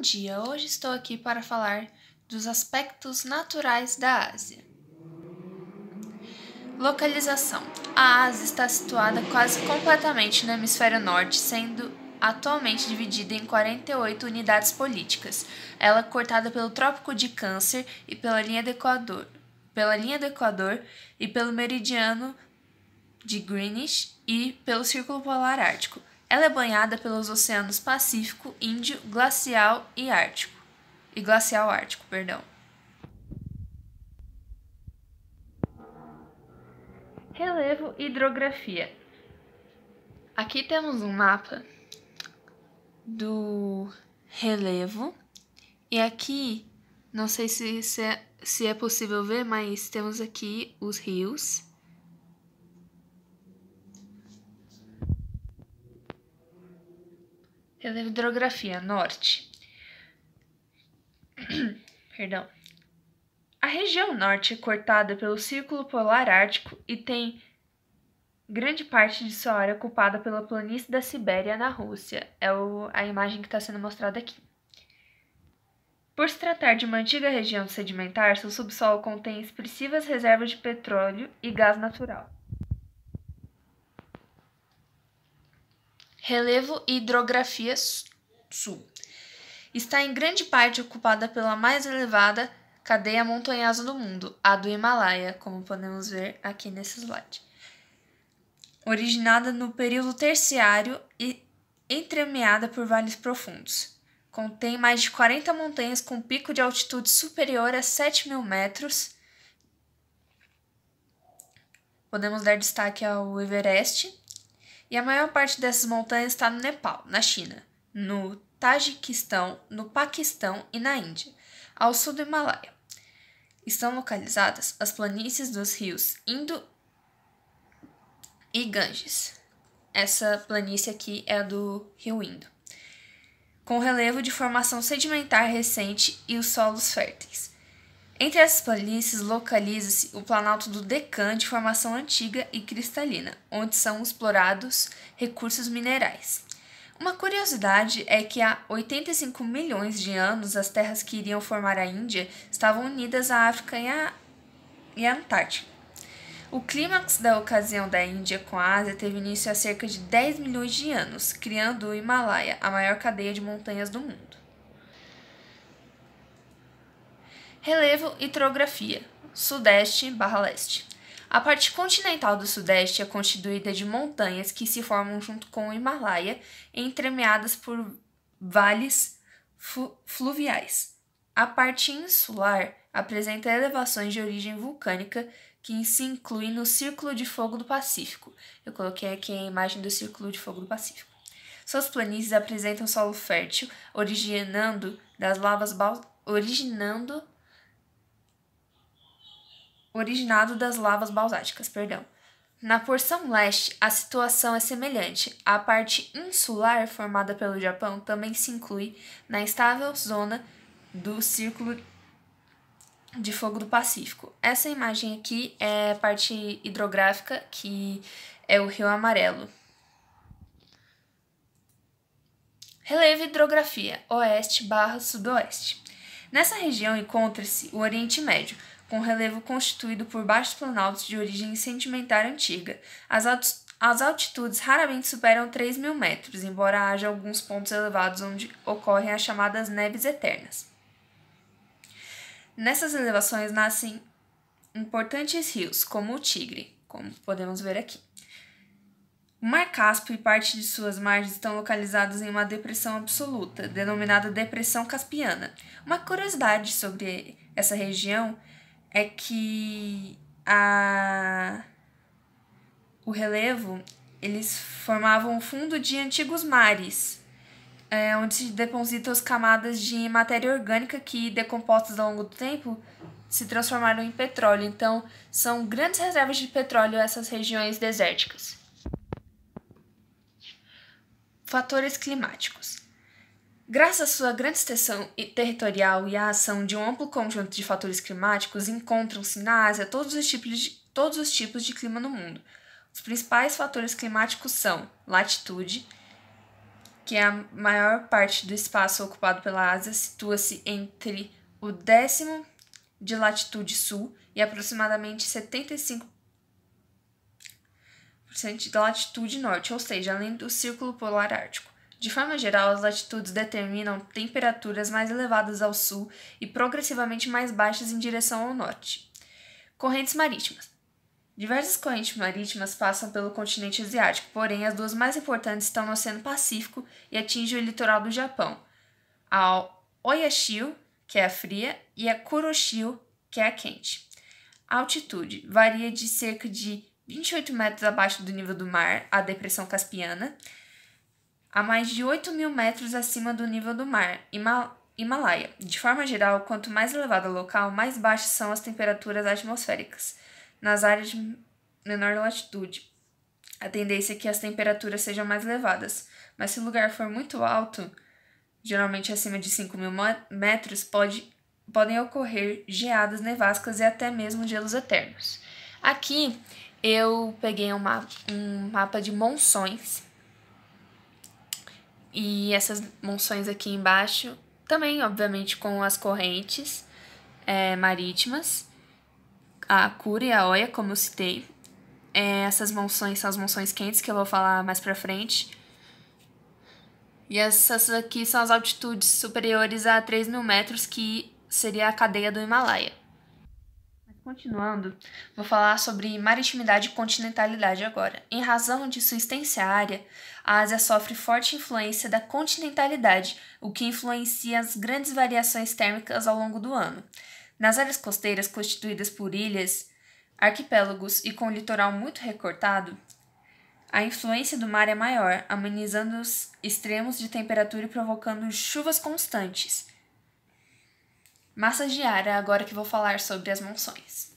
dia, hoje estou aqui para falar dos aspectos naturais da Ásia. Localização. A Ásia está situada quase completamente no hemisfério norte, sendo atualmente dividida em 48 unidades políticas. Ela é cortada pelo Trópico de Câncer e pela linha do Equador, e pelo meridiano de Greenwich e pelo Círculo Polar Ártico. Ela é banhada pelos oceanos Pacífico, Índio, Glacial e Glacial Ártico. Relevo e hidrografia. Aqui temos um mapa do relevo e aqui, não sei se é possível ver, mas temos aqui os rios. Relevo e hidrografia, norte. A região norte é cortada pelo Círculo Polar Ártico e tem grande parte de sua área ocupada pela planície da Sibéria, na Rússia. É a imagem que está sendo mostrada aqui. Por se tratar de uma antiga região sedimentar, seu subsolo contém expressivas reservas de petróleo e gás natural. Relevo e hidrografia sul. Está em grande parte ocupada pela mais elevada cadeia montanhosa do mundo, a do Himalaia, como podemos ver aqui nesse slide. Originada no período terciário e entremeada por vales profundos. Contém mais de 40 montanhas com pico de altitude superior a 7.000 metros. Podemos dar destaque ao Everest. E a maior parte dessas montanhas está no Nepal, na China, no Tajiquistão, no Paquistão e na Índia, ao sul do Himalaia. Estão localizadas as planícies dos rios Indo e Ganges. Essa planície aqui é a do rio Indo, com relevo de formação sedimentar recente e os solos férteis. Entre essas planícies localiza-se o Planalto do Deccan, de formação antiga e cristalina, onde são explorados recursos minerais. Uma curiosidade é que há 85 milhões de anos as terras que iriam formar a Índia estavam unidas à África e à Antártica. O clímax da ocasião da Índia com a Ásia teve início há cerca de 10 milhões de anos, criando o Himalaia, a maior cadeia de montanhas do mundo. Relevo e hidrografia, sudeste/leste. A parte continental do sudeste é constituída de montanhas que se formam junto com o Himalaia, entremeadas por vales fluviais. A parte insular apresenta elevações de origem vulcânica que se incluem no Círculo de Fogo do Pacífico. Eu coloquei aqui a imagem do Círculo de Fogo do Pacífico. Suas planícies apresentam solo fértil, originado das lavas basáticas. Na porção leste, a situação é semelhante. A parte insular, formada pelo Japão, também se inclui na estável zona do Círculo de Fogo do Pacífico. Essa imagem aqui é a parte hidrográfica, que é o Rio Amarelo. Relevo e hidrografia, oeste/sudoeste. Nessa região encontra-se o Oriente Médio, com relevo constituído por baixos planaltos de origem sedimentar antiga. As altitudes raramente superam 3.000 metros, embora haja alguns pontos elevados onde ocorrem as chamadas neves eternas. Nessas elevações nascem importantes rios, como o Tigre, como podemos ver aqui. O Mar Cáspio e parte de suas margens estão localizadas em uma depressão absoluta, denominada Depressão Caspiana. Uma curiosidade sobre essa região é que o relevo, eles formavam o fundo de antigos mares, onde se depositam as camadas de matéria orgânica que, decompostas ao longo do tempo, se transformaram em petróleo. Então, são grandes reservas de petróleo essas regiões desérticas. Fatores climáticos. Graças à sua grande extensão territorial e à ação de um amplo conjunto de fatores climáticos, encontram-se na Ásia todos os tipos de clima no mundo. Os principais fatores climáticos são latitude, que é a maior parte do espaço ocupado pela Ásia, situa-se entre o 10º de latitude sul e aproximadamente 75% de latitude norte, ou seja, além do Círculo Polar Ártico. De forma geral, as latitudes determinam temperaturas mais elevadas ao sul e progressivamente mais baixas em direção ao norte. Correntes marítimas. Diversas correntes marítimas passam pelo continente asiático, porém as duas mais importantes estão no Oceano Pacífico e atingem o litoral do Japão. A Oyashio, que é a fria, e a Kuroshio, que é a quente. A altitude varia de cerca de 28 metros abaixo do nível do mar, a Depressão Caspiana, a mais de 8.000 metros acima do nível do mar, Himalaia. De forma geral, quanto mais elevado o local, mais baixas são as temperaturas atmosféricas. Nas áreas de menor latitude, a tendência é que as temperaturas sejam mais elevadas, mas se o lugar for muito alto, geralmente acima de 5.000 metros, podem ocorrer geadas nevascas e até mesmo gelos eternos. Aqui eu peguei um mapa de monções, e essas monções aqui embaixo, também obviamente com as correntes marítimas, a Kura e a Oya, como eu citei. Essas monções são as monções quentes, que eu vou falar mais pra frente. E essas aqui são as altitudes superiores a 3.000 metros, que seria a cadeia do Himalaia. Continuando, vou falar sobre maritimidade e continentalidade agora. Em razão de sua extensa área, a Ásia sofre forte influência da continentalidade, o que influencia as grandes variações térmicas ao longo do ano. Nas áreas costeiras constituídas por ilhas, arquipélagos e com o litoral muito recortado, a influência do mar é maior, amenizando os extremos de temperatura e provocando chuvas constantes. Massas de ar, é agora que vou falar sobre as monções.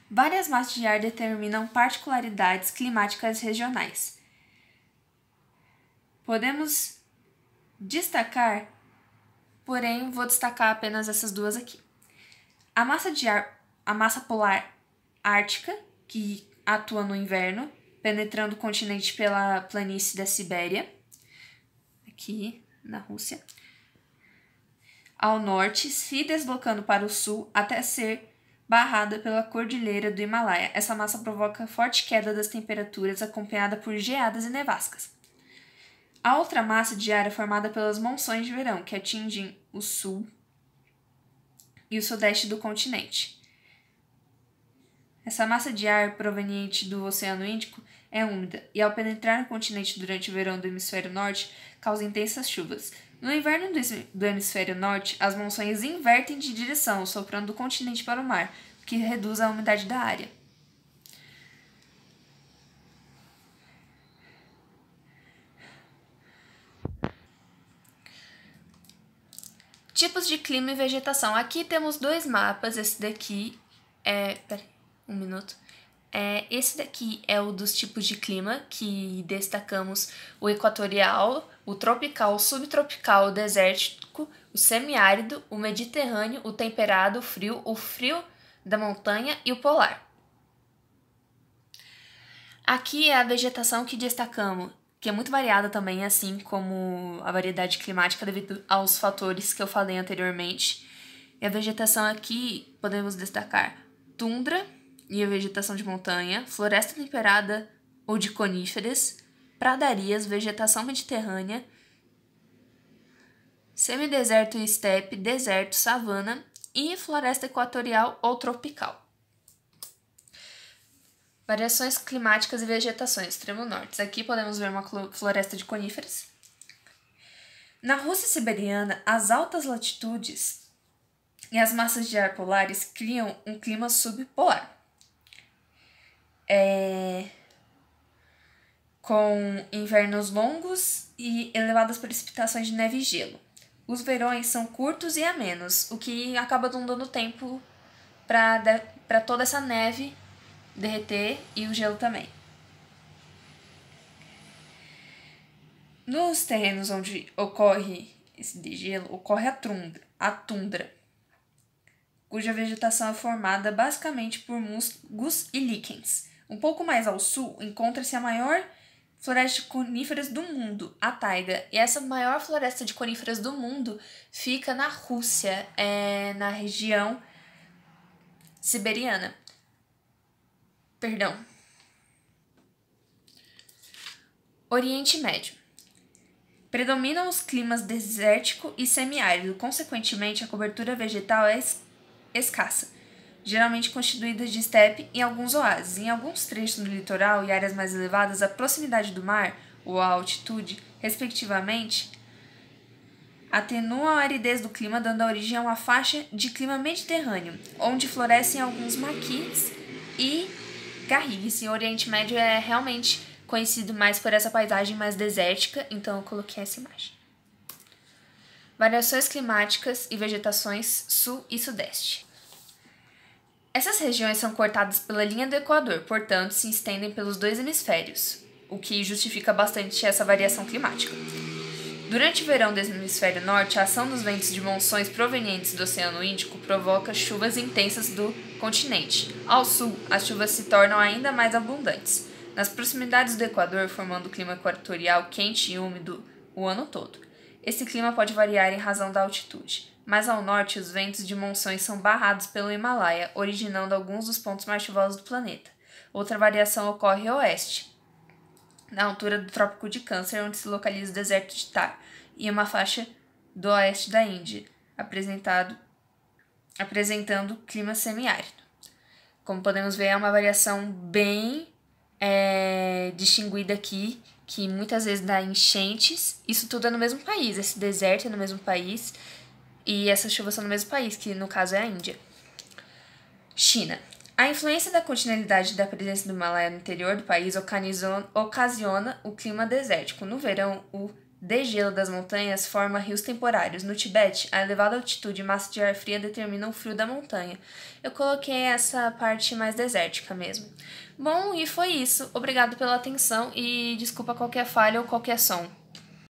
Várias massas de ar determinam particularidades climáticas regionais. Podemos destacar, porém vou destacar apenas essas duas aqui. A massa polar ártica, que atua no inverno, penetrando o continente pela planície da Sibéria, aqui na Rússia, ao norte, se deslocando para o sul até ser barrada pela cordilheira do Himalaia. Essa massa provoca forte queda das temperaturas, acompanhada por geadas e nevascas. A outra massa de ar é formada pelas monções de verão, que atingem o sul e o sudeste do continente. Essa massa de ar proveniente do Oceano Índico é úmida e, ao penetrar no continente durante o verão do hemisfério norte, causa intensas chuvas. No inverno do hemisfério norte, as monções invertem de direção, soprando do continente para o mar, o que reduz a umidade da área. Tipos de clima e vegetação. Aqui temos dois mapas. Esse daqui é... Peraí, um minuto. Esse daqui é o dos tipos de clima, que destacamos o equatorial, o tropical, o subtropical, o desértico, o semiárido, o mediterrâneo, o temperado, o frio da montanha e o polar. Aqui é a vegetação que destacamos, que é muito variada também, assim como a variedade climática devido aos fatores que eu falei anteriormente. E a vegetação aqui podemos destacar tundra e a vegetação de montanha, floresta temperada ou de coníferas, pradarias, vegetação mediterrânea, semideserto e estepe, deserto, savana e floresta equatorial ou tropical. Variações climáticas e vegetações, extremo norte. Aqui podemos ver uma floresta de coníferas. Na Rússia siberiana, as altas latitudes e as massas de ar polares criam um clima subpolar, com invernos longos e elevadas precipitações de neve e gelo. Os verões são curtos e amenos, o que acaba não dando tempo para toda essa neve derreter e o gelo também. Nos terrenos onde ocorre esse degelo, ocorre a tundra, cuja vegetação é formada basicamente por musgos e líquens. Um pouco mais ao sul encontra-se a maior floresta de coníferas do mundo, a taiga. E essa maior floresta de coníferas do mundo fica na Rússia, na região siberiana. Perdão. Oriente Médio. Predominam os climas desértico e semiárido, consequentemente a cobertura vegetal é escassa, geralmente constituída de estepe e alguns oásis. Em alguns trechos do litoral e áreas mais elevadas, a proximidade do mar ou a altitude, respectivamente, atenuam a aridez do clima, dando origem a uma faixa de clima mediterrâneo, onde florescem alguns maquis e garrigues. E o Oriente Médio é realmente conhecido mais por essa paisagem mais desértica, então eu coloquei essa imagem. Variações climáticas e vegetações sul e sudeste. Essas regiões são cortadas pela linha do Equador, portanto, se estendem pelos dois hemisférios, o que justifica bastante essa variação climática. Durante o verão do hemisfério norte, a ação dos ventos de monções provenientes do Oceano Índico provoca chuvas intensas do continente. Ao sul, as chuvas se tornam ainda mais abundantes nas proximidades do Equador, formando o clima equatorial quente e úmido o ano todo. Esse clima pode variar em razão da altitude. Mais ao norte, os ventos de monções são barrados pelo Himalaia, originando alguns dos pontos mais chuvosos do planeta. Outra variação ocorre ao oeste, na altura do Trópico de Câncer, onde se localiza o deserto de Thar, e uma faixa do oeste da Índia, apresentando clima semiárido. Como podemos ver, é uma variação bem distinguida aqui, que muitas vezes dá enchentes. Isso tudo é no mesmo país, esse deserto é no mesmo país, e essas chuvas são no mesmo país, que no caso é a Índia. China. A influência da continuidade da presença do Himalaia no interior do país ocasiona o clima desértico. No verão, o degelo das montanhas forma rios temporários. No Tibete, a elevada altitude e massa de ar fria determinam o frio da montanha. Eu coloquei essa parte mais desértica mesmo. Bom, e foi isso. Obrigado pela atenção e desculpa qualquer falha ou qualquer som.